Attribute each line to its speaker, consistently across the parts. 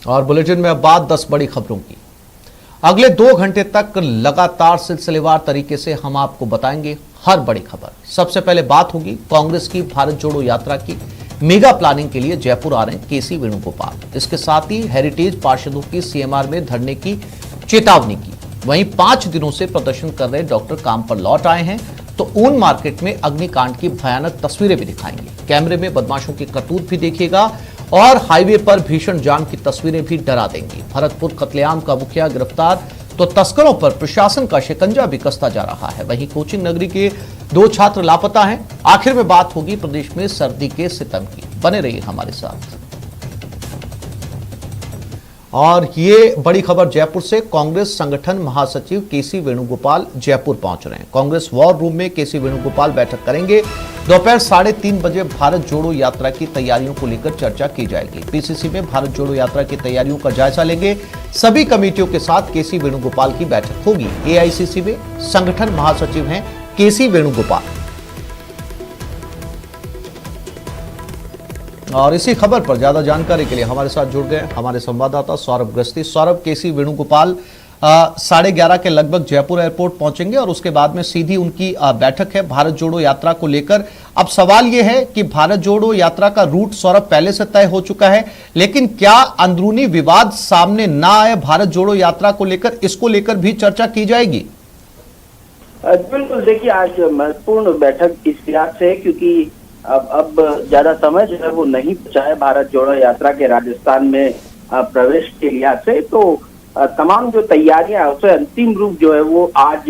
Speaker 1: और बुलेटिन में अब बात 10 बड़ी खबरों की। अगले 2 घंटे तक लगातार सिलसिलेवार तरीके से हम आपको बताएंगे हर बड़ी खबर। सबसे पहले बात होगी कांग्रेस की भारत जोड़ो यात्रा की। मेगा प्लानिंग के लिए जयपुर आ रहे हैं केसी वेणुगोपाल। इसके साथ ही हेरिटेज पार्षदों की सीएमआर में धरने की चेतावनी की। वहीं 5 दिनों से प्रदर्शन कर रहे डॉक्टर काम पर लौट आए हैं तो ऊन मार्केट में अग्निकांड की भयानक तस्वीरें भी दिखाएंगे। कैमरे में बदमाशों की करतूत भी देखिएगा और हाईवे पर भीषण जाम की तस्वीरें भी डरा देंगी। भरतपुर कत्लेआम का मुखिया गिरफ्तार तो तस्करों पर प्रशासन का शिकंजा भी कसता जा रहा है। वहीं कोचिंग नगरी के 2 छात्र लापता हैं। आखिर में बात होगी प्रदेश में सर्दी के सितम की। बने रहिए हमारे साथ। और ये बड़ी खबर जयपुर से। कांग्रेस संगठन महासचिव केसी वेणुगोपाल जयपुर पहुंच रहे हैं। कांग्रेस वॉर रूम में केसी वेणुगोपाल बैठक करेंगे। दोपहर 3:30 बजे भारत जोड़ो यात्रा की तैयारियों को लेकर चर्चा की जाएगी। पीसीसी में भारत जोड़ो यात्रा की तैयारियों का जायजा लेंगे। सभी कमेटियों के साथ केसी वेणुगोपाल की बैठक होगी। एआईसीसी में संगठन महासचिव हैं केसी वेणुगोपाल। और इसी खबर पर ज्यादा जानकारी के लिए हमारे साथ जुड़ गए हमारे संवाददाता सौरभ गस्ती। सौरभ, केसी वेणुगोपाल 11:30 के लगभग जयपुर एयरपोर्ट पहुंचेंगे और उसके बाद में सीधी उनकी बैठक है भारत जोड़ो यात्रा को लेकर। अब सवाल यह है कि भारत जोड़ो यात्रा का रूट सौरभ पहले से तय हो चुका है, लेकिन क्या अंदरूनी विवाद सामने ना आए भारत जोड़ो यात्रा को लेकर, इसको लेकर भी चर्चा की जाएगी?
Speaker 2: बिल्कुल, देखिए आज महत्वपूर्ण बैठक इस लिहाज से क्योंकि अब ज्यादा समय जो है वो नहीं बचा है भारत जोड़ो यात्रा के राजस्थान में प्रवेश के लिहाज से। तो तमाम जो तैयारियां है उसे अंतिम रूप जो है वो आज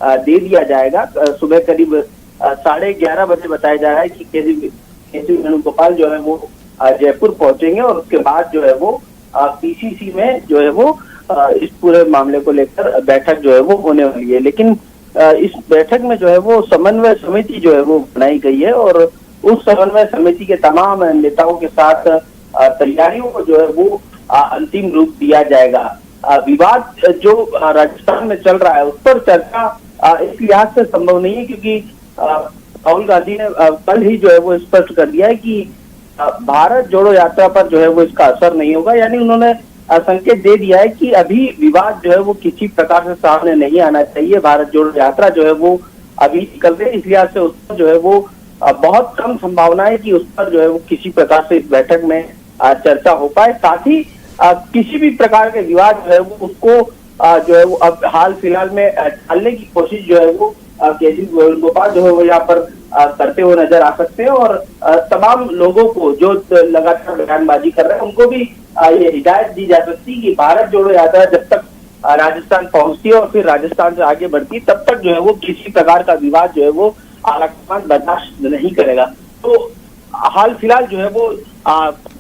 Speaker 2: दे दिया जाएगा। सुबह करीब 11:30 बजे बताया जा रहा है कि केसी वेणुगोपाल जो है वो जयपुर पहुंचेंगे और उसके बाद जो है वो पीसीसी में जो है वो इस पूरे मामले को लेकर बैठक जो है वो होने वाली है। लेकिन इस बैठक में जो है वो समन्वय समिति जो है वो बनाई गई है और उस समन्वय समिति के तमाम नेताओं के साथ तैयारियों को जो है वो अंतिम रूप दिया जाएगा। विवाद जो राजस्थान में चल रहा है उस पर चर्चा इस लिहाज से संभव नहीं है क्योंकि राहुल गांधी ने कल ही जो है वो स्पष्ट कर दिया है कि भारत जोड़ो यात्रा पर जो है वो इसका असर नहीं होगा। यानी उन्होंने संकेत दे दिया है कि अभी विवाद जो है वो किसी प्रकार से सामने नहीं आना चाहिए। भारत जोड़ो यात्रा जो है वो अभी निकल रही है, इस लिहाज से उस पर जो है वो बहुत कम संभावना है कि उस पर जो है वो किसी प्रकार से इस बैठक में चर्चा हो पाए। साथ ही किसी भी प्रकार के विवाद जो है वो उसको जो है वो अब हाल फिलहाल में टालने की कोशिश जो है वो केसी वेणुगोपाल जो है वो यहाँ पर करते हुए नजर आ सकते हैं और तमाम लोगों को जो लगातार बयानबाजी कर रहे हैं उनको भी ये हिदायत दी जा सकती है कि भारत जोड़ो यात्रा जब तक राजस्थान पहुंचती है और फिर राजस्थान से आगे बढ़ती है तब तक जो है वो किसी प्रकार का विवाद जो है वो आलाकमान बर्दाश्त नहीं करेगा। तो हाल फिलहाल जो है वो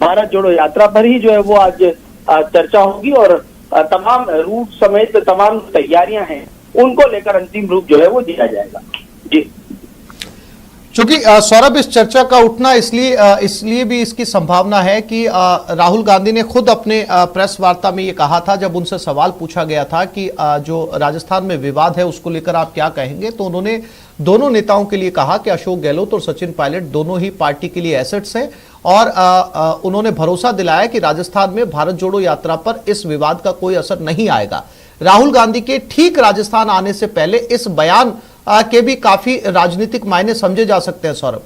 Speaker 2: भारत जोड़ो यात्रा पर ही जो है वो आज चर्चा होगी और तमाम रूट समेत तमाम तैयारियां हैं उनको लेकर अंतिम रूप जो है वो दिया जाएगा। जी,
Speaker 1: चूंकि सौरभ इस चर्चा का उठना इसलिए भी इसकी संभावना है कि राहुल गांधी ने खुद अपने प्रेस वार्ता में ये कहा था, जब उनसे सवाल पूछा गया था कि जो राजस्थान में विवाद है उसको लेकर आप क्या कहेंगे, तो उन्होंने दोनों नेताओं के लिए कहा कि अशोक गहलोत और सचिन पायलट दोनों ही पार्टी के लिए एसेट्स हैं और उन्होंने भरोसा दिलाया कि राजस्थान में भारत जोड़ो यात्रा पर इस विवाद का कोई असर नहीं आएगा। राहुल गांधी के ठीक राजस्थान आने से पहले इस बयान के भी काफी राजनीतिक मायने समझे जा सकते हैं। सौरभ,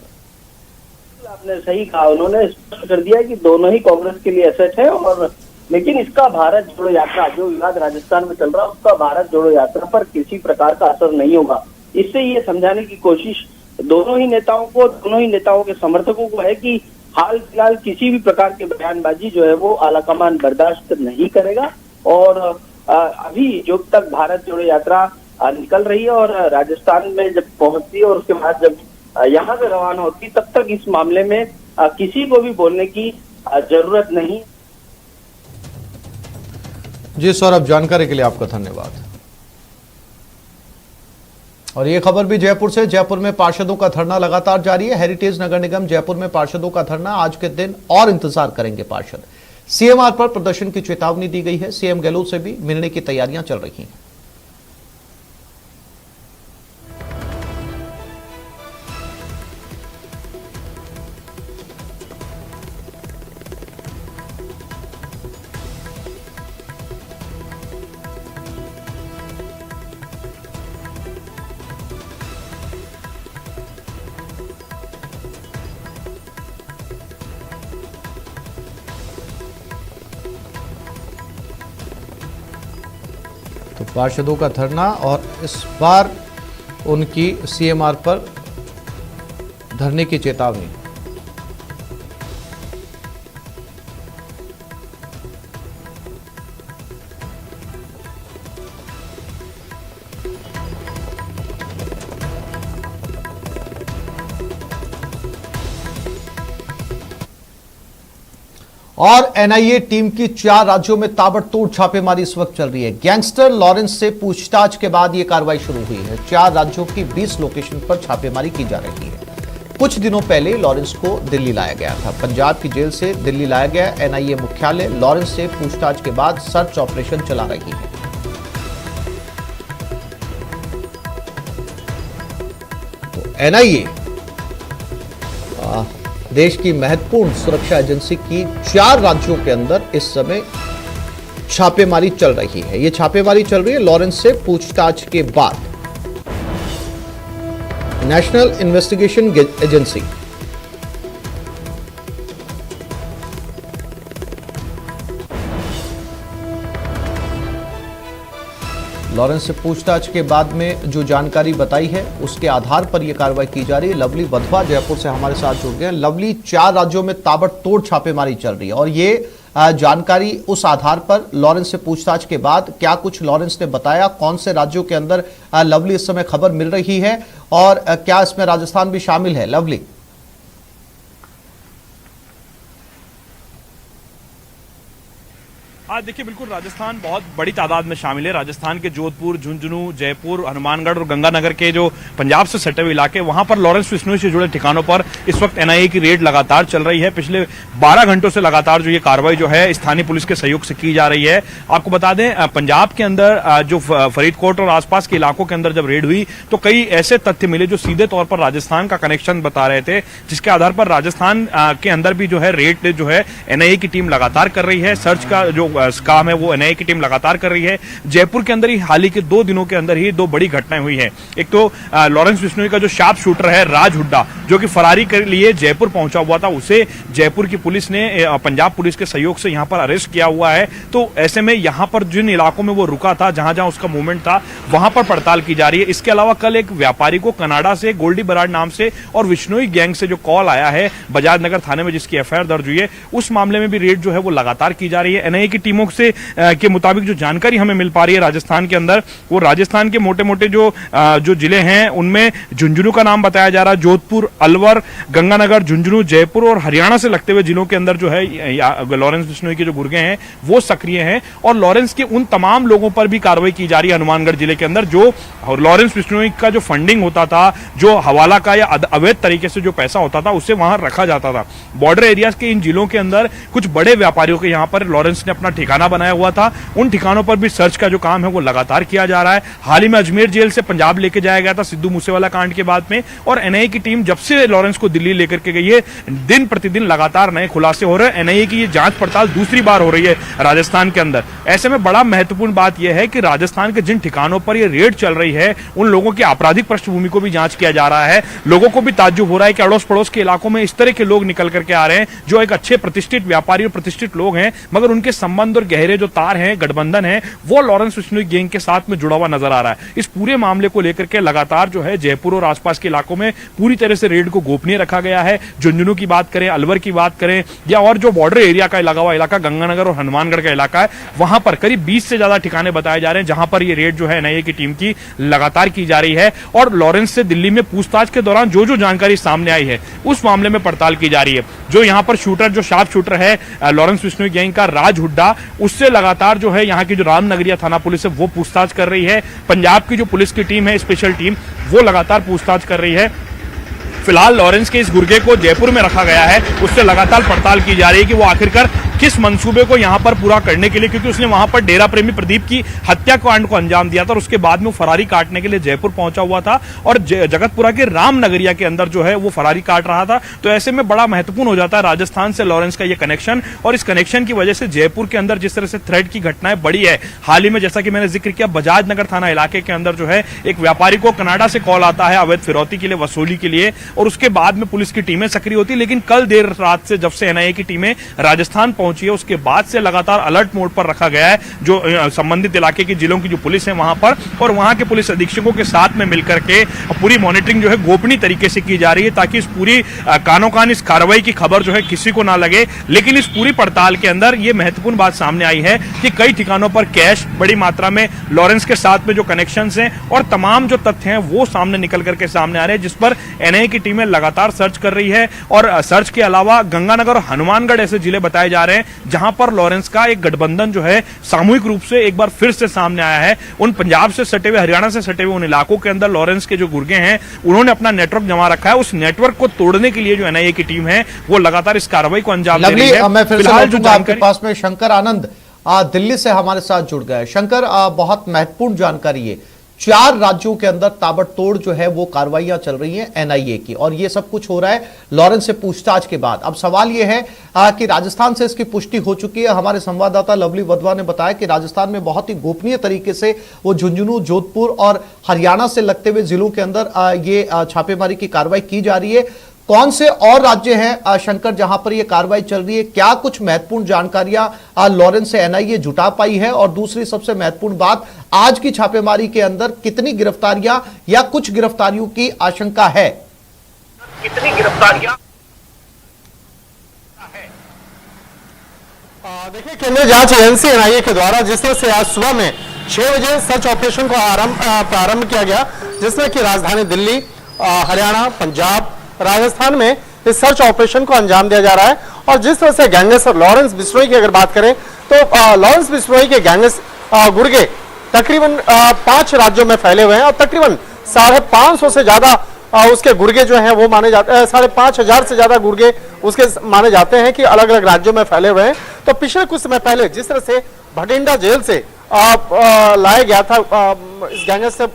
Speaker 2: आपने सही कहा, उन्होंने स्पष्ट कर दिया कि दोनों ही कांग्रेस के लिए एसेट है और लेकिन इसका भारत जोड़ो यात्रा जो विवाद राजस्थान में चल रहा है उसका भारत जोड़ो यात्रा पर किसी प्रकार का असर नहीं होगा। इससे ये समझाने की कोशिश दोनों ही नेताओं के समर्थकों को है कि हाल फिलहाल किसी भी प्रकार के बयानबाजी जो है वो आलाकमान बर्दाश्त नहीं करेगा और अभी जो तक भारत जोड़ो यात्रा निकल रही है और राजस्थान में जब पहुंचती है और उसके बाद जब यहाँ से रवाना होती है तब तक इस मामले में किसी को भी बोलने की जरूरत नहीं।
Speaker 1: जी सौरभ, जानकारी के लिए आपका धन्यवाद। और ये खबर भी जयपुर से। जयपुर में पार्षदों का धरना लगातार जारी है। हेरिटेज नगर निगम जयपुर में पार्षदों का धरना, आज के दिन और इंतजार करेंगे पार्षद। सीएमआर पर प्रदर्शन की चेतावनी दी गई है। सीएम गहलोत से भी मिलने की तैयारियां चल रही हैं। तो पार्षदों का धरना और इस बार उनकी सीएमआर पर धरने की चेतावनी। और एनआईए टीम की 4 राज्यों में ताबड़तोड़ छापेमारी इस वक्त चल रही है। गैंगस्टर लॉरेंस से पूछताछ के बाद यह कार्रवाई शुरू हुई है। 4 राज्यों की 20 लोकेशन पर छापेमारी की जा रही है। कुछ दिनों पहले लॉरेंस को दिल्ली लाया गया था। पंजाब की जेल से दिल्ली लाया गया एनआईए मुख्यालय लॉरेंस से पूछताछ के बाद सर्च ऑपरेशन चला रही है। तो एनआईए देश की महत्वपूर्ण सुरक्षा एजेंसी की 4 राज्यों के अंदर इस समय छापेमारी चल रही है। यह छापेमारी चल रही है लॉरेंस से पूछताछ के बाद। नेशनल इन्वेस्टिगेशन एजेंसी लॉरेंस से पूछताछ के बाद में जो जानकारी बताई है उसके आधार पर यह कार्रवाई की जा रही है। लवली वधवा जयपुर से हमारे साथ जुड़ गए। लवली, 4 राज्यों में ताबड़तोड़ छापेमारी चल रही है और ये जानकारी उस आधार पर लॉरेंस से पूछताछ के बाद क्या कुछ लॉरेंस ने बताया, कौन से राज्यों के अंदर लवली इस समय खबर मिल रही है और क्या इसमें राजस्थान भी शामिल है? लवली,
Speaker 3: आज देखिए बिल्कुल राजस्थान बहुत बड़ी तादाद में शामिल है। राजस्थान के जोधपुर, झुंझुनू, जयपुर, हनुमानगढ़ और गंगानगर के जो पंजाब से सटे हुए इलाके, वहां पर लॉरेंस बिश्नोई से जुड़े ठिकानों पर इस वक्त एनआईए की रेड लगातार चल रही है। पिछले 12 घंटों से लगातार जो ये कार्रवाई जो है स्थानीय पुलिस के सहयोग से की जा रही है। आपको बता दें पंजाब के अंदर जो फरीदकोट और आसपास के इलाकों के अंदर जब रेड हुई तो कई ऐसे तथ्य मिले जो सीधे तौर पर राजस्थान का कनेक्शन बता रहे थे, जिसके आधार पर राजस्थान के अंदर भी जो है रेड जो है एनआईए की टीम लगातार कर रही है। सर्च का जो काम है वो एनआईए की टीम लगातार कर रही है। जयपुर के अंदर ही हाल ही के 2 दिनों के अंदर ही 2 बड़ी घटनाएं हुई है। एक तो लॉरेंस बिश्नोई का जो शार्प शूटर है राज हुड्डा, जो कि फरारी के लिए जयपुर पहुंचा हुआ था, उसे जयपुर की पुलिस ने पंजाब पुलिस के सहयोग से यहां पर अरेस्ट किया हुआ है। तो ऐसे में यहां पर जिन इलाकों में वो रुका था, जहां जहां उसका मूवमेंट था, वहां पर पड़ताल की जा रही है। इसके अलावा कल एक व्यापारी को कनाडा से गोल्डी बराड़ नाम से और बिश्नोई गैंग से जो कॉल आया है बजाज नगर थाने में, जिसकी एफआईआर दर्ज हुई है, उस मामले में भी रेड जो है वो लगातार की जा रही है। एनआईए की टीमों से के मुताबिक जो जानकारी हमें मिल पा रही है राजस्थान के अंदर, वो राजस्थान के मोटे मोटे जो जिले हैं उनमें झुंझुनू का नाम बताया जा रहा है। जोधपुर, अलवर, गंगानगर, झुंझुनू, जयपुर और हरियाणा से लगते हुए जिलों के अंदर जो है लॉरेंस बिश्नोई के जो गुर्गे हैं वो सक्रिय हैं और लॉरेंस के उन तमाम लोगों पर भी कार्रवाई की जा रही है हनुमानगढ़ जिले के अंदर, जो लॉरेंस बिश्नोई का जो फंडिंग होता था, जो हवाला का या अवैध तरीके से जो पैसा होता था, उसे वहां रखा जाता था। बॉर्डर एरियाज के इन जिलों के अंदर कुछ बड़े व्यापारियों के यहां पर लॉरेंस ने अपना ठिकाना बनाया हुआ था। उन ठिकानों पर भी सर्च का जो काम है वो लगातार किया जा रहा है। हाल ही में अजमेर जेल से पंजाब लेके जाया गया था सिद्धू मूसेवाला कांड के बाद में, और एनआईए की टीम जब से लॉरेंस को दिल्ली लेकर के गई है, दिन प्रतिदिन लगातार नए खुलासे हो रहे हैं। एनआईए की ये जांच पड़ताल दूसरी बार हो रही है राजस्थान के अंदर। ऐसे में बड़ा महत्वपूर्ण बात यह है कि राजस्थान के जिन ठिकानों पर यह रेड चल रही है उन लोगों की आपराधिक पृष्ठभूमि को भी जांच किया जा रहा है। लोगों को भी ताज्जुब हो रहा है कि अड़ोस पड़ोस के इलाकों में इस तरह के लोग निकल करके आ रहे हैं जो एक अच्छे प्रतिष्ठित व्यापारी और प्रतिष्ठित लोग हैं, मगर उनके संबंध और गहरे जो तार हैं, गठबंधन है, वो लॉरेंस बिश्नोई गैंग के साथ में जुड़ा हुआ नजर आ रहा है। इस पूरे मामले को लेकर के लगातार जो है जयपुर और आसपास के इलाकों में पूरी तरह से रेड को गोपनीय रखा गया है। झुंझुनू की बात करें, अलवर की बात करें, या और जो बॉर्डर एरिया का लगा हुआ इलाका गंगानगर और हनुमानगढ़ का इलाका है, वहां पर करीब 20 से ज्यादा ठिकाने बताए जा रहे हैं जहां पर ये रेड जो है एनआईए की टीम की लगातार की जा रही है। और लॉरेंस से दिल्ली में पूछताछ के दौरान जो जो जानकारी सामने आई है उस मामले में पड़ताल की जा रही है। जो यहां पर शूटर, जो शार्प शूटर है लॉरेंस बिश्नोई गैंग का राज हुड्डा, उससे लगातार जो है यहां की जो रामनगरिया थाना पुलिस है वो पूछताछ कर रही है। पंजाब की जो पुलिस की टीम है, स्पेशल टीम, वो लगातार पूछताछ कर रही है। फिलहाल लॉरेंस के इस गुर्गे को जयपुर में रखा गया है, उससे लगातार पड़ताल की जा रही है कि वो आखिरकार किस मंसूबे को यहां पर पूरा करने के लिए, क्योंकि उसने वहां पर डेरा प्रेमी प्रदीप की हत्याकांड को अंजाम दिया था और उसके बाद में वो फरारी काटने के लिए जयपुर पहुंचा हुआ था और जगतपुरा के रामनगरिया के अंदर जो है वो फरारी काट रहा था। तो ऐसे में बड़ा महत्वपूर्ण हो जाता है राजस्थान से लॉरेंस का ये कनेक्शन, और इस कनेक्शन की वजह से जयपुर के अंदर जिस तरह से थ्रेड की घटनाएं बढ़ी है। हाल ही में जैसा कि मैंने जिक्र किया, बजाज नगर थाना इलाके के अंदर जो है एक व्यापारी को कनाडा से कॉल आता है अवैध फिरौती के लिए, वसूली के लिए, और उसके बाद में पुलिस की टीमें सक्रिय होती। लेकिन कल देर रात से जब से एनआईए की टीमें राजस्थान पहुंची है उसके बाद से लगातार अलर्ट मोड पर रखा गया है जो संबंधित इलाके की जिलों की जो पुलिस है वहां पर, और वहां के पुलिस अधीक्षकों के साथ में मिलकर के पूरी मॉनिटरिंग जो है गोपनीय तरीके से की जा रही है ताकि इस पूरी कानो कान इस कार्रवाई की खबर जो है किसी को ना लगे। लेकिन इस पूरी पड़ताल के अंदर यह महत्वपूर्ण बात सामने आई है कि कई ठिकानों पर कैश, बड़ी मात्रा में लॉरेंस के साथ में जो कनेक्शंस हैं और तमाम जो तथ्य हैं वो सामने निकल करके सामने आ रहे हैं, जिस पर एनआईए की टीमें लगातार सर्च कर रही है। और सर्च के अलावा गंगानगर और हनुमानगढ़ ऐसे जिले बताए जा रहे हैं जहां पर लॉरेंस का एक गठबंधन जो है सामूहिक रूप से एक बार फिर से सामने आया है। उन पंजाब से सटे हुए, हरियाणा से सटे हुए उन इलाकों के अंदर लॉरेंस के जो गुर्गे हैं उन्होंने अपना नेटवर्क जमा रखा है। उस नेटवर्क को तोड़ने के लिए जो एनआईए की टीम है वो लगातार इस कार्रवाई को अंजाम दे रही है।
Speaker 1: मैं फिर से
Speaker 3: फिलहाल जो
Speaker 1: आपके पास में शंकर आनंद दिल्ली से हमारे साथ जुड़ गए। शंकर, बहुत महत्वपूर्ण जानकारी है। 4 राज्यों के अंदर ताबड़तोड़ जो है वो कार्रवाइयां चल रही हैं एनआईए की, और ये सब कुछ हो रहा है लॉरेंस से पूछताछ के बाद। अब सवाल ये है कि राजस्थान से इसकी पुष्टि हो चुकी है। हमारे संवाददाता लवली वधवा ने बताया कि राजस्थान में बहुत ही गोपनीय तरीके से वो झुंझुनू, जोधपुर और हरियाणा से लगते हुए जिलों के अंदर ये छापेमारी की कार्रवाई की जा रही है। कौन से और राज्य हैं शंकर जहां पर यह कार्रवाई चल रही है? क्या कुछ महत्वपूर्ण जानकारियां लॉरेंस से एनआईए जुटा पाई है? और दूसरी सबसे महत्वपूर्ण बात, आज की छापेमारी के अंदर कितनी गिरफ्तारियां या कुछ गिरफ्तारियों की आशंका है?
Speaker 3: कितनी गिरफ्तारियां?
Speaker 4: देखिए, केंद्रीय जांच एजेंसी एनआईए के द्वारा जिस तरह से आज सुबह में 6 बजे सर्च ऑपरेशन को प्रारंभ किया गया, जिसमें कि राजधानी दिल्ली, हरियाणा, पंजाब, राजस्थान में इस सर्च ऑपरेशन को अंजाम दिया जा रहा है। और जिस तरह से गैंगस्टर लॉरेंस बिश्नोई की अगर बात करें तो लॉरेंस बिश्नोई के गुर्गे तकरीबन 5 राज्यों में फैले हुए हैं और तकरीबन 550 से ज्यादा उसके गुर्गे जो हैं वो माने जाते हैं, 5,500 से ज्यादा गुर्गे उसके माने जाते हैं कि अलग अलग राज्यों में फैले हुए हैं। तो पिछले कुछ समय पहले जिस तरह से भटिंडा जेल से लाया गया था, इस गैंगस्टर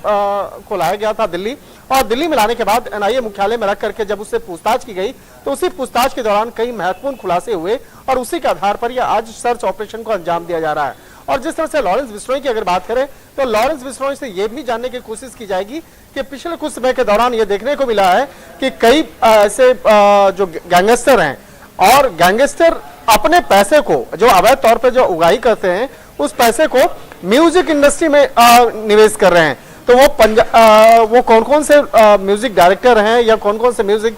Speaker 4: को लाया गया था दिल्ली, और दिल्ली में लाने के बाद एनआईए मुख्यालय में रख करके जब उससे पूछताछ की गई तो उसी पूछताछ के दौरान कई महत्वपूर्ण खुलासे हुए और उसी के आधार पर यह आज सर्च ऑपरेशन को अंजाम दिया जा रहा है। और जिस तरह से लॉरेंस बिश्नोई की अगर बात करें तो लॉरेंस बिश्नोई से यह भी जानने की कोशिश की जाएगी कि पिछले कुछ समय के दौरान यह देखने को मिला है कि कई ऐसे जो गैंगस्टर हैं और गैंगस्टर अपने पैसे को जो अवैध तौर पर जो उगाही करते हैं उस पैसे को म्यूजिक इंडस्ट्री में निवेश कर रहे हैं। तो वो कौन कौन से म्यूजिक डायरेक्टर हैं या कौन कौन से म्यूजिक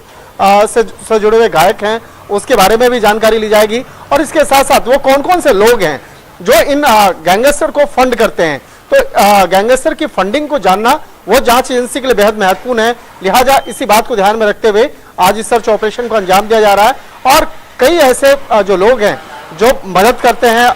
Speaker 4: से जुड़े हुए गायक हैं उसके बारे में भी जानकारी ली जाएगी। और इसके साथ साथ वो कौन कौन से लोग हैं जो इन गैंगस्टर को फंड करते हैं। तो गैंगस्टर की फंडिंग को जानना वो जांच एजेंसी के लिए बेहद महत्वपूर्ण है। लिहाजा इसी बात को ध्यान में रखते हुए आज इस सर्च ऑपरेशन को अंजाम दिया जा रहा है। और कई ऐसे जो लोग हैं जो मदद करते हैं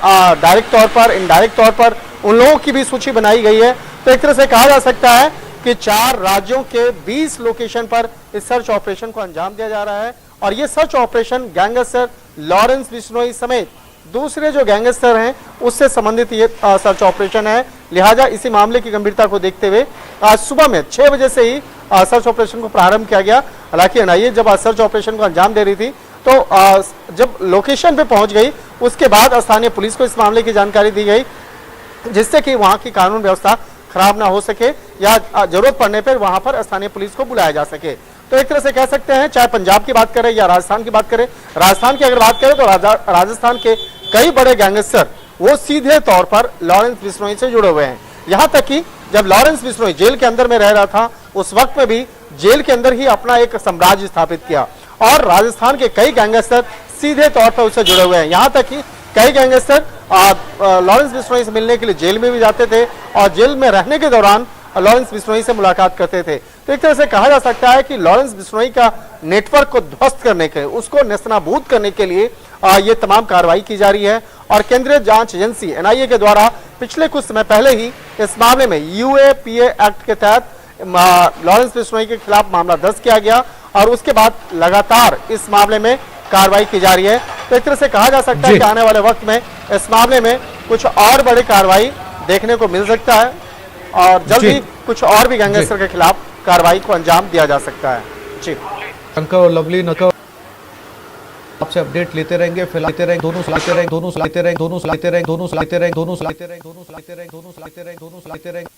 Speaker 4: डायरेक्ट तौर पर, इनडायरेक्ट तौर पर, उन लोगों की भी सूची बनाई गई है। तो एक तरह से कहा जा सकता है कि 4 राज्यों के 20 लोकेशन पर इस सर्च ऑपरेशन को अंजाम दिया जा रहा है। और ये search operation gangster Lawrence Bishnoi समेत दूसरे जो गैंगस्टर हैं उससे संबंधित ये सर्च ऑपरेशन है। लिहाजा इसी मामले की गंभीरता को देखते हुए आज सुबह में 6 बजे से ही सर्च ऑपरेशन को प्रारंभ किया गया। हालांकि एनआईए जब सर्च ऑपरेशन को अंजाम दे रही थी तो जब लोकेशन पे पहुंच गई उसके बाद स्थानीय पुलिस को इस मामले की जानकारी दी गई, जिससे कि वहां की कानून व्यवस्था खराब ना हो सके या जरूरत पड़ने पर वहां पर स्थानीय पुलिस को बुलाया जा सके। तो एक तरह से कह सकते हैं, चाहे पंजाब की बात करें या राजस्थान की बात करें, राजस्थान की अगर बात करें तो राजस्थान के कई बड़े गैंगस्टर वो सीधे तौर पर लॉरेंस बिश्नोई से जुड़े हुए हैं। यहां तक कि जब लॉरेंस बिश्नोई जेल के अंदर में रह रहा था उस वक्त में भी जेल के अंदर ही अपना एक साम्राज्य स्थापित किया और राजस्थान के कई गैंगस्टर सीधे तौर पर उससे जुड़े हुए हैं। यहां तक कि कई गैंगस्टर लॉरेंस बिश्नोई से मिलने के लिए जेल में भी जाते थे और जेल में रहने के दौरान लॉरेंस बिश्नोई से मुलाकात करते थे। तो एक तरह से कहा जा सकता है कि लॉरेंस बिश्नोई का नेटवर्क को ध्वस्त करने के, उसको नेस्तनाबूद करने के लिए ये तमाम कार्रवाई की जा रही है। और केंद्रीय जांच एजेंसी एनआईए के द्वारा पिछले कुछ समय पहले ही इस मामले में यूएपीए एक्ट के तहत लॉरेंस बिश्नोई के खिलाफ मामला दर्ज किया गया और उसके बाद लगातार इस मामले में कार्रवाई की जा रही है। तो एक तरह से कहा जा सकता है कि आने वाले वक्त में इस मामले में कुछ और बड़ी कार्रवाई देखने को मिल सकता है और जल्द ही कुछ और भी गैंगस्टर के खिलाफ कार्रवाई को अंजाम दिया जा सकता है। जी
Speaker 1: शंकर और लवली नकर आपसे अपडेट लेते रहेंगे, फिलहाल लेते रहेंगे, दोनों सुनाते रहेंगे, दोनों सुनाते रहेंगे, दोनों सुनाते रहेंगे, दोनों सुनाते रहेंगे, दोनों सुनाते रहेंगे, दोनों सुनाते रहेंगे, दोनों सुनाते रहेंगे, दोनों सुनाते रहेंगे।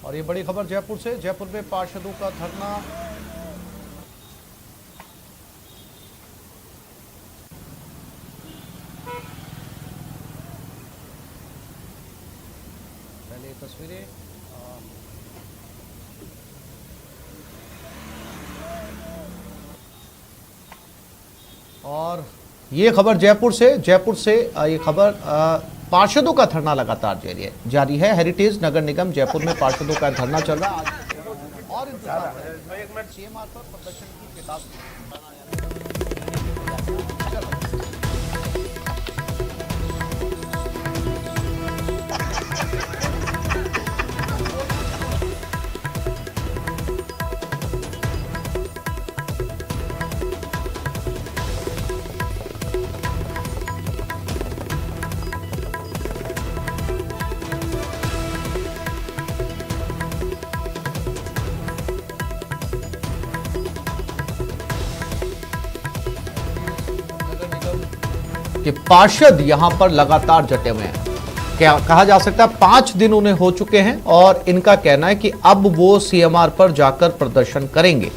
Speaker 1: और ये बड़ी खबर जयपुर से। जयपुर में पार्षदों का धरना। पहले तस्वीरें और ये खबर जयपुर से। ये खबर पार्षदों का धरना लगातार जारी है। हेरिटेज नगर निगम जयपुर में पार्षदों का धरना चल रहा है और सीएमआर पर प्रदर्शन की चेतावनी। कि पार्षद यहां पर लगातार डटे हुए हैं। क्या कहा जा सकता है 5 दिन उन्हें हो चुके हैं और इनका कहना है कि अब वो सीएमआर पर जाकर प्रदर्शन करेंगे।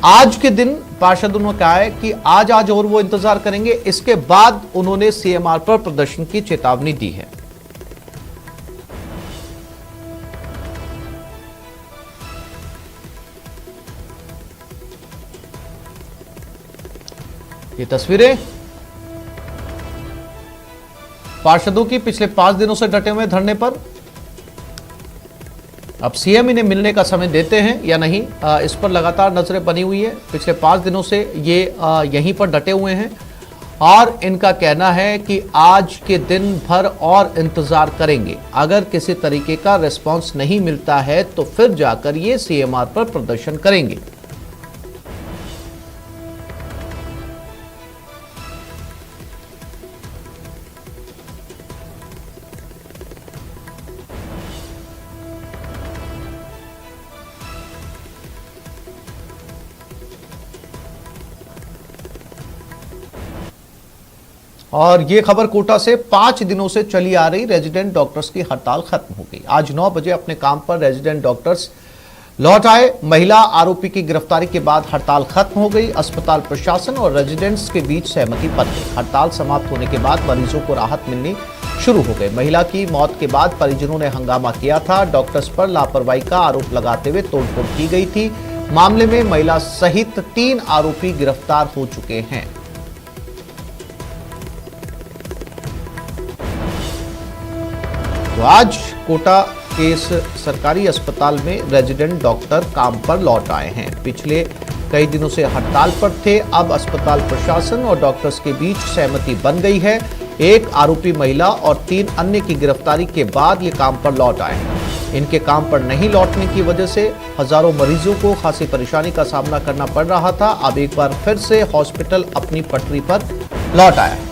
Speaker 1: आज के दिन पार्षदों ने कहा है कि आज और वो इंतजार करेंगे, इसके बाद उन्होंने सीएमआर पर प्रदर्शन की चेतावनी दी है। ये तस्वीरें पार्षदों की पिछले 5 दिनों से डटे हुए धरने पर। अब सीएम इन्हें मिलने का समय देते हैं या नहीं, इस पर लगातार नजरें बनी हुई है। पिछले 5 दिनों से ये यहीं पर डटे हुए हैं और इनका कहना है कि आज के दिन भर और इंतजार करेंगे। अगर किसी तरीके का रिस्पांस नहीं मिलता है तो फिर जाकर ये सीएमआर पर प्रदर्शन करेंगे। और ये खबर कोटा से। 5 दिनों से चली आ रही रेजिडेंट डॉक्टर्स की हड़ताल खत्म हो गई। आज 9 बजे अपने काम पर रेजिडेंट डॉक्टर्स लौट आए। महिला आरोपी की गिरफ्तारी के बाद हड़ताल खत्म हो गई। अस्पताल प्रशासन और रेजिडेंट्स के बीच सहमति बन गई। हड़ताल समाप्त होने के बाद मरीजों को राहत मिलनी शुरू हो गई। महिला की मौत के बाद परिजनों ने हंगामा किया था। डॉक्टर्स पर लापरवाही का आरोप लगाते हुए तोड़फोड़ की गई थी। मामले में महिला सहित 3 आरोपी गिरफ्तार हो चुके हैं। तो आज कोटा के इस सरकारी अस्पताल में रेजिडेंट डॉक्टर काम पर लौट आए हैं। पिछले कई दिनों से हड़ताल पर थे। अब अस्पताल प्रशासन और डॉक्टर्स के बीच सहमति बन गई है। 1 आरोपी महिला और 3 अन्य की गिरफ्तारी के बाद ये काम पर लौट आए हैं। इनके काम पर नहीं लौटने की वजह से हजारों मरीजों को खासी परेशानी का सामना करना पड़ रहा था। अब एक बार फिर से हॉस्पिटल अपनी पटरी पर लौट आया है।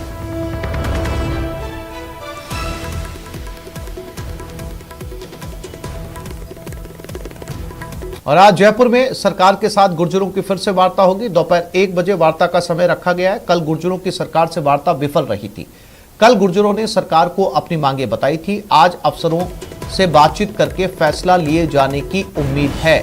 Speaker 1: और आज जयपुर में सरकार के साथ गुर्जरों की फिर से वार्ता होगी। दोपहर 1 बजे वार्ता का समय रखा गया है। कल गुर्जरों की सरकार से वार्ता विफल रही थी। कल गुर्जरों ने सरकार को अपनी मांगे बताई थी। आज अफसरों से बातचीत करके फैसला लिए जाने की उम्मीद है।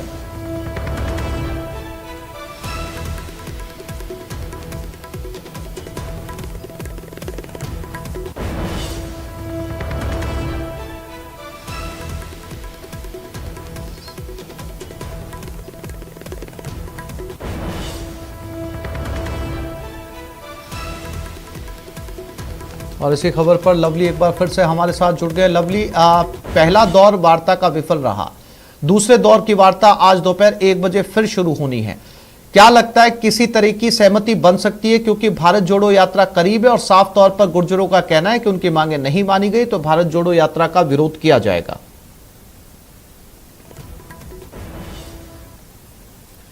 Speaker 1: और इसी खबर पर लवली एक बार फिर से हमारे साथ जुड़ गए। लवली, पहला दौर वार्ता का विफल रहा, दूसरे दौर की वार्ता आज दोपहर 1 बजे फिर शुरू होनी है। क्या लगता है किसी तरह की सहमति बन सकती है? क्योंकि भारत जोड़ो यात्रा करीब है और साफ तौर पर गुर्जरों का कहना है कि उनकी मांगे नहीं मानी गई तो भारत जोड़ो यात्रा का विरोध किया जाएगा।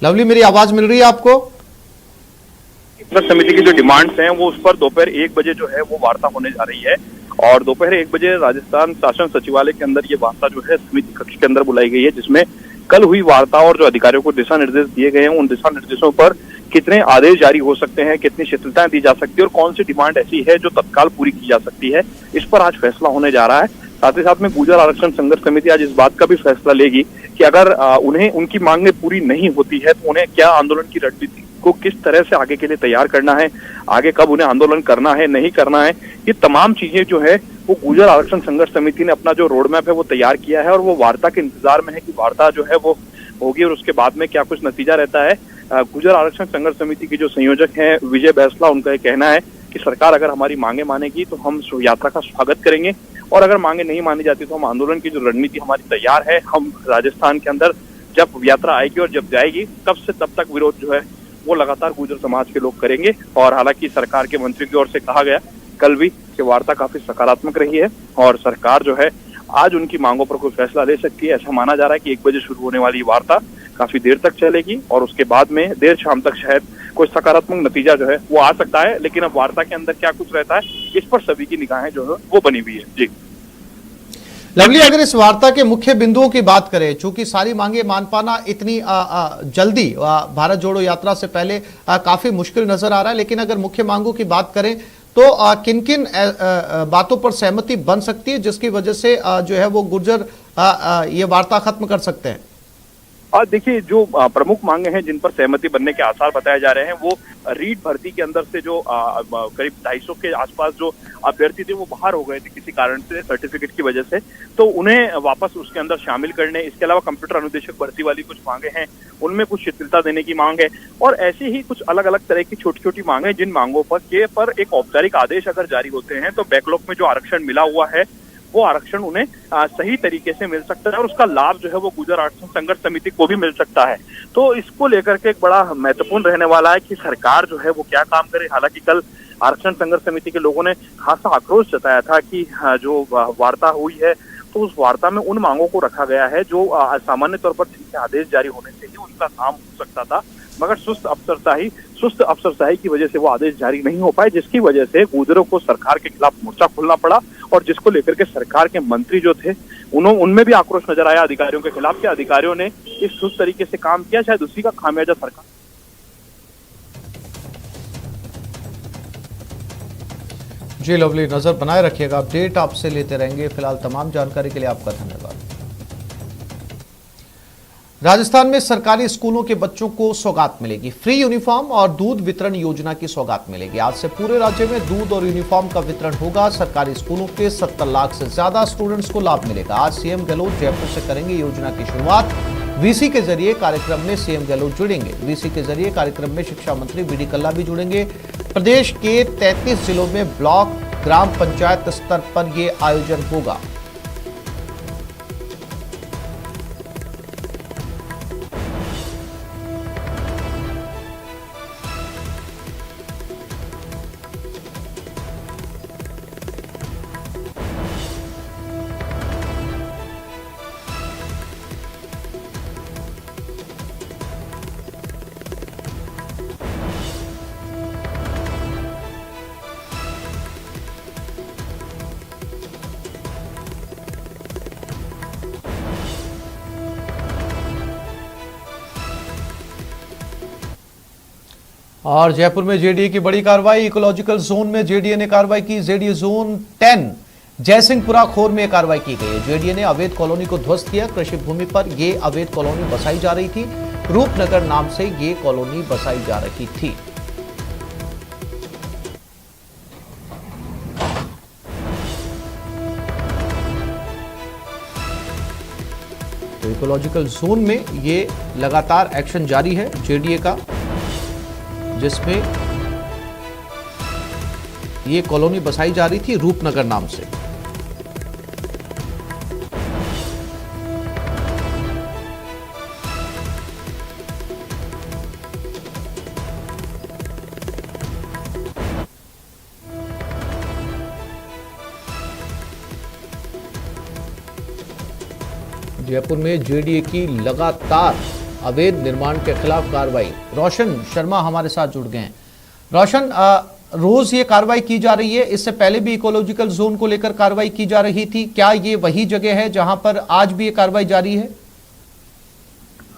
Speaker 1: लवली, मेरी आवाज मिल रही है आपको?
Speaker 5: समिति की जो डिमांड्स हैं वो उस पर दोपहर 1 बजे जो है वो वार्ता होने जा रही है और दोपहर 1 बजे राजस्थान शासन सचिवालय के अंदर ये वार्ता जो है समिति कक्ष के अंदर बुलाई गई है, जिसमें कल हुई वार्ता और जो अधिकारियों को दिशा निर्देश दिए गए हैं उन दिशा निर्देशों पर कितने आदेश जारी हो सकते हैं, कितनी शिथिलताएं दी जा सकती है और कौन सी डिमांड ऐसी है जो तत्काल पूरी की जा सकती है, इस पर आज फैसला होने जा रहा है। साथ ही साथ में गुर्जर आरक्षण संघर्ष समिति आज इस बात का भी फैसला लेगी कि अगर उन्हें उनकी मांगें पूरी नहीं होती है तो उन्हें क्या आंदोलन की रणनीति को किस तरह से आगे के लिए तैयार करना है, आगे कब उन्हें आंदोलन करना है, नहीं करना है, ये तमाम चीजें जो है वो गुर्जर आरक्षण संघर्ष समिति ने अपना जो रोड मैप है वो तैयार किया है और वो वार्ता के इंतजार में है कि वार्ता जो है वो होगी और उसके बाद में क्या कुछ नतीजा रहता है। गुर्जर आरक्षण संघर्ष समिति के जो संयोजक हैं विजय बैसला, उनका ये कहना है कि सरकार अगर हमारी मांगे मानेगी तो हम यात्रा का स्वागत करेंगे और अगर मांगे नहीं मानी जाती तो हम आंदोलन की जो रणनीति हमारी तैयार है, हम राजस्थान के अंदर जब यात्रा आएगी और जब जाएगी तब से तब तक विरोध जो है वो लगातार गुर्जर समाज के लोग करेंगे। और हालांकि सरकार के मंत्री की ओर से कहा गया कल भी कि वार्ता काफी सकारात्मक रही है और सरकार जो है आज उनकी मांगों पर कोई फैसला ले सकती है। ऐसा माना जा रहा है कि 1 बजे शुरू होने वाली वार्ता काफी देर तक चलेगी और उसके बाद में देर शाम तक शायद कोई सकारात्मक नतीजा जो है वो आ सकता है, लेकिन अब वार्ता के अंदर क्या कुछ रहता है इस पर सभी की निगाहें जो है वो बनी हुई है। जी
Speaker 1: लवली, अगर इस वार्ता के मुख्य बिंदुओं की बात करें, चूंकि सारी मांगे मान पाना इतनी जल्दी भारत जोड़ो यात्रा से पहले काफी मुश्किल नजर आ रहा है, लेकिन अगर मुख्य मांगों की बात करें तो किन किन बातों पर सहमति बन सकती है जिसकी वजह से जो है वो गुर्जर ये वार्ता खत्म कर सकते हैं?
Speaker 5: और देखिए जो प्रमुख मांगे हैं जिन पर सहमति बनने के आसार बताए जा रहे हैं वो रीट भर्ती के अंदर से जो करीब 250 के आसपास जो अभ्यर्थी थे वो बाहर हो गए थे किसी कारण से, सर्टिफिकेट की वजह से, तो उन्हें वापस उसके अंदर शामिल करने, इसके अलावा कंप्यूटर अनुदेशक भर्ती वाली कुछ मांगे हैं उनमें कुछ शिथिलता देने की मांग है और ऐसी ही कुछ अलग अलग तरह की छोटी छोटी मांगे जिन मांगों पर एक औपचारिक आदेश अगर जारी होते हैं तो बैकलॉग में जो आरक्षण मिला हुआ है वो आरक्षण उन्हें सही तरीके से मिल सकता है और उसका लाभ जो है वो गुर्जर आरक्षण संघर्ष समिति को भी मिल सकता है। तो इसको लेकर के एक बड़ा महत्वपूर्ण रहने वाला है कि सरकार जो है वो क्या काम करे। हालांकि कल आरक्षण संघर्ष समिति के लोगों ने खासा आक्रोश जताया था कि जो वार्ता हुई है तो उस वार्ता में उन मांगों को रखा गया है जो सामान्य तौर पर जिनके आदेश जारी होने से ही उनका काम हो सकता था, मगर सुस्त अफसरशाही की वजह से वो आदेश जारी नहीं हो पाए, जिसकी वजह से गुर्जरों को सरकार के खिलाफ मोर्चा खोलना पड़ा और जिसको लेकर के सरकार के मंत्री जो थे उनमें भी आक्रोश नजर आया अधिकारियों के खिलाफ कि अधिकारियों ने इस सुस्त तरीके से काम किया, शायद उसी का खामियाजा सरकार।
Speaker 1: जी लवली, नजर बनाए रखिएगा, अपडेट आपसे लेते रहेंगे। फिलहाल तमाम जानकारी के लिए आपका धन्यवाद। राजस्थान में सरकारी स्कूलों के बच्चों को सौगात मिलेगी, फ्री यूनिफॉर्म और दूध वितरण योजना की सौगात मिलेगी। आज से पूरे राज्य में दूध और यूनिफॉर्म का वितरण होगा। सरकारी स्कूलों के 70 लाख से ज्यादा स्टूडेंट्स को लाभ मिलेगा। आज सीएम गहलोत जयपुर से करेंगे योजना की शुरुआत। वीसी के जरिए कार्यक्रम में सीएम गहलोत जुड़ेंगे। वीसी के जरिए कार्यक्रम में शिक्षा मंत्री बीडी कल्ला भी जुड़ेंगे। प्रदेश के 33 जिलों में ब्लॉक ग्राम पंचायत स्तर पर यह आयोजन होगा। और जयपुर में जेडीए की बड़ी कार्रवाई। इकोलॉजिकल जोन में जेडीए ने कार्रवाई की। जेडीए जोन 10 जयसिंहपुरा खोर में कार्रवाई की गई है। जेडीए ने अवैध कॉलोनी को ध्वस्त किया। कृषि भूमि पर यह अवैध कॉलोनी बसाई जा रही थी। रूपनगर नाम से ये कॉलोनी बसाई जा रही थी। तो इकोलॉजिकल जोन में ये लगातार एक्शन जारी है जेडीए का, जिसमें ये कॉलोनी बसाई जा रही थी रूपनगर नाम से। जयपुर में जेडीए की लगातार अवैध निर्माण के खिलाफ कार्रवाई। रोशन शर्मा हमारे साथ जुड़ गए हैं। रोशन, रोज ये कार्रवाई की जा रही है, इससे पहले भी इकोलॉजिकल जोन को लेकर कार्रवाई की जा रही थी, क्या ये वही जगह है जहां पर आज भी ये कार्रवाई जारी है?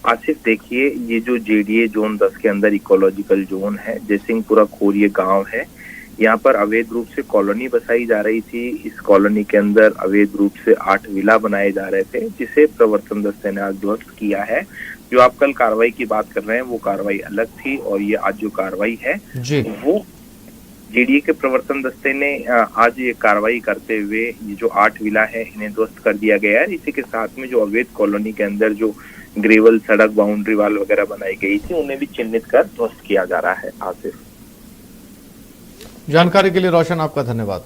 Speaker 6: आसिफ, देखिए, ये जो जेडीए जोन 10 के अंदर इकोलॉजिकल जोन है, जयसिंहपुरा खोर ये गांव है, यहाँ पर अवैध रूप से कॉलोनी बसाई जा रही थी। इस कॉलोनी के अंदर अवैध रूप से 8 विला बनाए जा रहे थे, जिसे प्रवर्तन दस्ते ने आज ध्वस्त किया है। जो आप कल कार्रवाई की बात कर रहे हैं वो कार्रवाई अलग थी, और ये आज जो कार्रवाई है वो जेडीए के प्रवर्तन दस्ते ने आज ये कार्रवाई करते हुए ये जो 8 विला है इन्हें ध्वस्त कर दिया गया है। इसी के साथ में जो अवैध कॉलोनी के अंदर जो ग्रेवल सड़क बाउंड्री वाल वगैरह बनाई गई थी उन्हें भी चिन्हित कर ध्वस्त किया जा रहा है। आसिफ,
Speaker 1: जानकारी के लिए रोशन आपका धन्यवाद।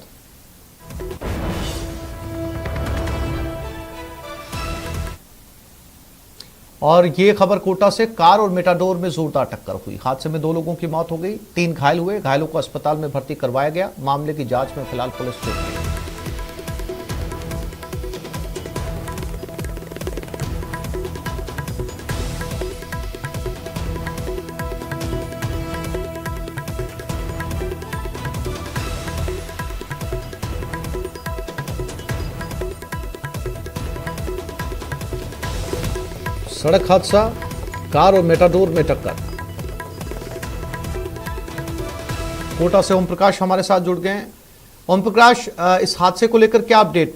Speaker 1: और ये खबर कोटा से, कार और मेटाडोर में जोरदार टक्कर हुई। हादसे में 2 लोगों की मौत हो गई, 3 घायल हुए। घायलों को अस्पताल में भर्ती करवाया गया। मामले की जांच में फिलहाल पुलिस जुट गई। सड़क हादसा, कार और मेटाडोर में टक्कर। कोटा से ओम प्रकाश हमारे साथ जुड़ गए हैं। ओम प्रकाश, इस हादसे को लेकर क्या अपडेट?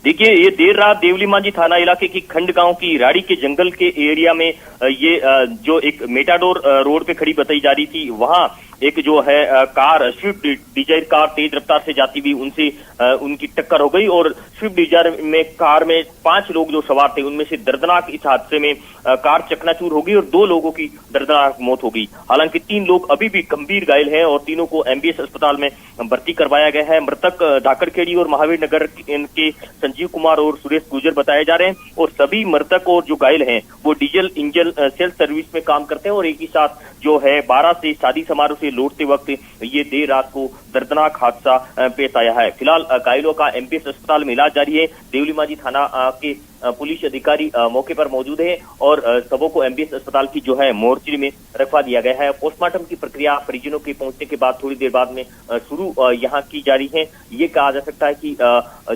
Speaker 7: देखिए, ये देर रात देवली मांझी थाना इलाके की खंड गांव की राड़ी के जंगल के एरिया में ये जो एक मेटाडोर रोड पे खड़ी बताई जा रही थी, वहां एक जो है कार, स्विफ्ट डिजायर कार तेज रफ्तार से जाती हुई उनसे उनकी टक्कर हो गई, और स्विफ्ट डिजायर में कार में 5 लोग जो सवार थे उनमें से दर्दनाक इस हादसे में कार चकनाचूर हो गई और 2 लोगों की दर्दनाक मौत हो गई। हालांकि 3 लोग अभी भी गंभीर घायल हैं और तीनों को एमबीएस अस्पताल में भर्ती करवाया गया है। मृतक धाकड़खेड़ी और महावीर नगर के संजीव कुमार और सुरेश गुर्जर बताए जा रहे हैं, और सभी मृतक और जो घायल हैं वो डीजल इंजन सेल्स सर्विस में काम करते हैं, और एक ही साथ जो है 12 से शादी समारोह से लौटते वक्त ये देर रात को दर्दनाक हादसा पेश आया है। फिलहाल घायलों का एमपीएस अस्पताल में इलाज जारी है। देवली मांझी थाना के पुलिस अधिकारी मौके पर मौजूद है और सबों को एमबीएस अस्पताल की जो है मोर्चरी में रखवा दिया गया है। पोस्टमार्टम की प्रक्रिया परिजनों के पहुंचने के बाद थोड़ी देर बाद में शुरू यहाँ की जा रही है। ये कहा जा सकता है कि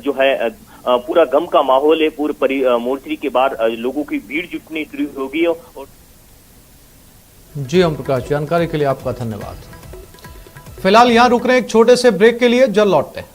Speaker 7: जो है पूरा गम का माहौल है। पूरी मोर्चरी के बाद लोगों की भीड़ जुटनी शुरू होगी। और
Speaker 1: जी ओम प्रकाश, जानकारी के लिए आपका धन्यवाद। फिलहाल यहां रुक रहे हैं एक छोटे से ब्रेक के लिए, जल्द लौटते हैं।